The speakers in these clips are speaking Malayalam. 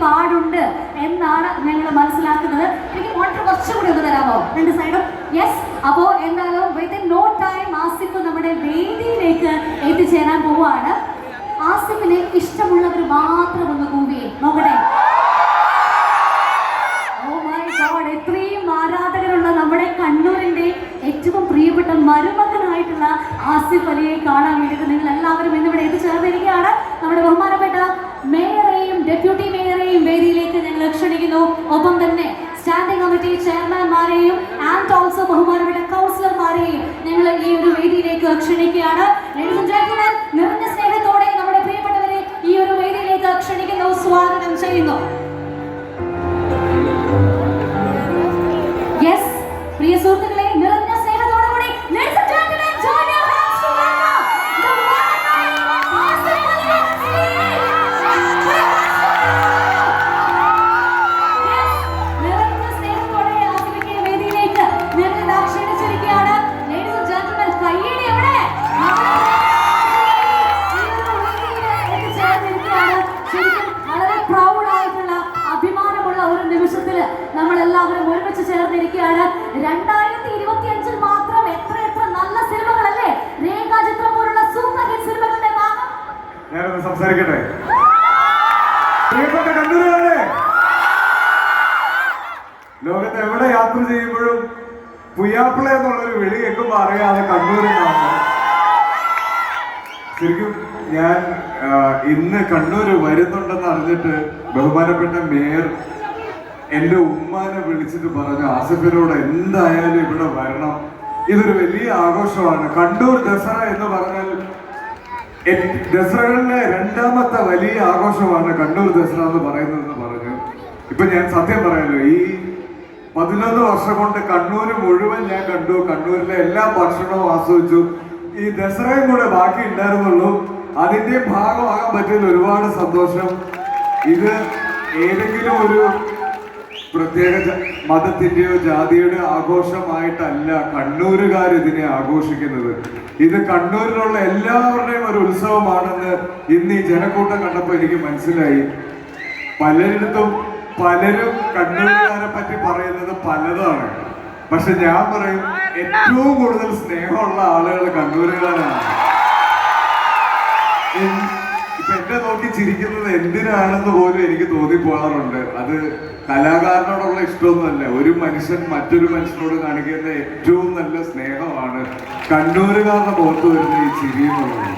പാടുണ്ട് എന്നാണ് ഞങ്ങൾ മനസ്സിലാക്കുന്നത്. എനിക്ക് മോണിറ്റർ കുറച്ചുകൂടി ഒന്ന് തരാമോ രണ്ട് സൈഡും? യെസ്. അപ്പോൾ എന്തായാലും വിത്തിൻ നോ ടൈം ആസിഫ് നമ്മുടെ വേദിയിലേക്ക് എത്തിച്ചേരാൻ പോവുകയാണ്. ആസിഫിനെ ഇഷ്ടമുള്ളവർ മാത്രം ഒന്ന് കൂവിയേ നോക്കട്ടെ. ഓ മൈ ഗോഡ്, ഇത്രയും ആരാധകരുള്ള നമ്മുടെ കണ്ണൂരിന്റെ ഏറ്റവും പ്രിയപ്പെട്ട മരുമകനായിട്ടുള്ള ആസിഫ് അലിയെ കാണാൻ വേണ്ടിയിട്ട് നിങ്ങൾ എല്ലാവരും ഇന്നിവിടെ എത്തിച്ചേർന്നിരിക്കുകയാണ്. നമ്മുടെ ബഹുമാനപ്പെട്ട മേയറെയും ഡെപ്യൂട്ടി മേയറെയും വേദിയിലേക്ക് ഞങ്ങൾ ക്ഷണിക്കുന്നു. ഒപ്പം തന്നെ സ്റ്റാൻഡിംഗ് കമ്മിറ്റി ചെയർമാൻമാരെയും ആൻഡ് ഓൾസോ ബഹുമാനപ്പെട്ട കൗൺസിലർമാരെയും ഞങ്ങൾ ഈ ഒരു വേദിയിലേക്ക് ക്ഷണിക്കുകയാണ്. നിറഞ്ഞ സ്നേഹത്തോടെ നമ്മുടെ പ്രിയപ്പെട്ടവരെ ഈ ഒരു വേദിയിലേക്ക് ക്ഷണിക്കുന്നു, സ്വാഗതം ചെയ്യുന്നു. യെസ്, പ്രിയ സുഹൃത്തുക്കളെ, നിറഞ്ഞ സ്നേഹത്തോടെ കൂടി നമ്മളെല്ലാവരും ഒരുമിച്ച് ചേർന്നിരിക്കുകയാണ്. 2025 മാത്രം എത്ര നല്ല സിനിമകളല്ലേ, രേഖാചിത്രം പോലുള്ള സൂപ്പർ ഹിറ്റ് സിനിമകളുടെ ഭാഗം. ഞാനൊന്ന് സംസാരിക്കട്ടെ. പ്രിയപ്പെട്ട കണ്ണൂരുകാരെ, ലോകത്ത് എവിടെ യാത്ര ചെയ്യുമ്പോഴും പുയ്യാപ്പിള എന്നുള്ളൊരു വിളി കേൾക്കുമ്പോൾ അറിയാതെ കണ്ണൂരിനാണ്. ശരിക്കും ഞാൻ ഇന്ന് കണ്ണൂര് വരുന്നുണ്ടെന്ന് അറിഞ്ഞിട്ട് ബഹുമാനപ്പെട്ട മേയർ എന്റെ ഉമ്മാനെ വിളിച്ചിട്ട് പറഞ്ഞു, ആസിഫിനോട് എന്തായാലും ഇവിടെ വരണം, ഇതൊരു വലിയ ആഘോഷമാണ്. കണ്ണൂർ ദസറ എന്ന് പറഞ്ഞാൽ ദസറകളിലെ രണ്ടാമത്തെ വലിയ ആഘോഷമാണ് കണ്ണൂർ ദസറ എന്ന് പറയുന്നതെന്ന് പറഞ്ഞു. ഇപ്പൊ ഞാൻ സത്യം പറയാലോ, ഈ 11 വർഷം കൊണ്ട് കണ്ണൂര് മുഴുവൻ ഞാൻ കണ്ടു, കണ്ണൂരിലെ എല്ലാ ഭക്ഷണവും ആസ്വദിച്ചു. ഈ ദസറയും കൂടെ ബാക്കി ഉണ്ടായിരുന്നുള്ളൂ. അതിന്റെ ഭാഗമാകാൻ പറ്റിയതിൽ ഒരുപാട് സന്തോഷം. ഇത് ഏതെങ്കിലും ഒരു പ്രത്യേക മതത്തിന്റെയോ ജാതിയുടെ ആഘോഷമായിട്ടല്ല കണ്ണൂരുകാർ ഇതിനെ ആഘോഷിക്കുന്നത്. ഇത് കണ്ണൂരിലുള്ള എല്ലാവരുടെയും ഒരു ഉത്സവമാണെന്ന് ഇന്ന് ഈ ജനക്കൂട്ടം കണ്ടപ്പോൾ എനിക്ക് മനസ്സിലായി. പലരിടത്തും പലരും കണ്ണൂരുകാരെ പറ്റി പറയുന്നത് പലതാണ്. പക്ഷെ ഞാൻ പറയും, ഏറ്റവും കൂടുതൽ സ്നേഹമുള്ള ആളുകൾ കണ്ണൂരുകാരാണ്. ഇപ്പൊ എന്നെ നോക്കി ചിരിക്കുന്നത് എന്തിനാണെന്ന് പോലും എനിക്ക് തോന്നിപ്പോകാറുണ്ട്. അത് കലാകാരനോടുള്ള ഇഷ്ടമൊന്നുമല്ല, ഒരു മനുഷ്യൻ മറ്റൊരു മനുഷ്യനോട് കാണിക്കുന്ന ഏറ്റവും നല്ല സ്നേഹമാണ് കണ്ണൂരുകാരുടെ പുറത്തു വരുന്ന ഈ ചിരി എന്നുള്ളത്.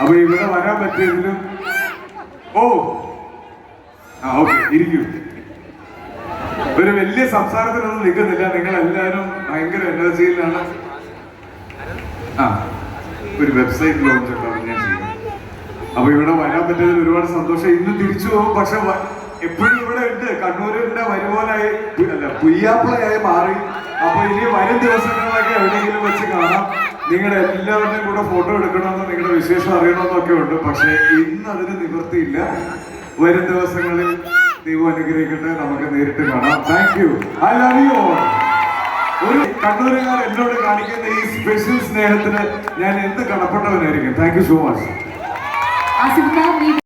അപ്പൊ ഇവിടെ വരാൻ പറ്റിയതിലും ഓക്കെ ഇരിക്കൂ. ഒരു വലിയ സംസാരത്തിനൊന്നും നിൽക്കുന്നില്ല, നിങ്ങൾ എല്ലാവരും ഭയങ്കര എനർജിയിലാണ്. ഒരു വെബ്സൈറ്റ് ലോഞ്ച് ഉണ്ടാവും, ഞാൻ ചെയ്യും. അപ്പൊ ഇവിടെ വരാൻ പറ്റിയതിൽ ഒരുപാട് സന്തോഷം. ഇന്ന് തിരിച്ചു പോകും, പക്ഷെ എപ്പോഴും ഇവിടെ ഉണ്ട്. കണ്ണൂരിന്റെ വരുമോനായി അല്ല പുയ്യാപ്പിളയായി മാറി. അപ്പൊ ഇനി വരും ദിവസങ്ങളിലൊക്കെ എവിടെയെങ്കിലും വെച്ച് കാണാം. നിങ്ങളുടെ എല്ലാവരുടെയും കൂടെ ഫോട്ടോ എടുക്കണമെന്ന്, നിങ്ങളുടെ വിശേഷം അറിയണമെന്നൊക്കെ ഉണ്ട്. പക്ഷെ ഇന്ന് അതിന് നിവൃത്തിയില്ല. വരും ദിവസങ്ങളിൽ ദൈവം അനുഗ്രഹിക്കട്ടെ, നമുക്ക് നേരിട്ട് കാണാം. Thank you, I love you all. ഒരു കണ്ണൂരുകാർ എന്നോട് കാണിക്കുന്ന ഈ സ്പെഷ്യൽ സ്നേഹത്തിന് ഞാൻ എന്ത് കടപ്പെട്ടവനായിരിക്കും. Thank you so much.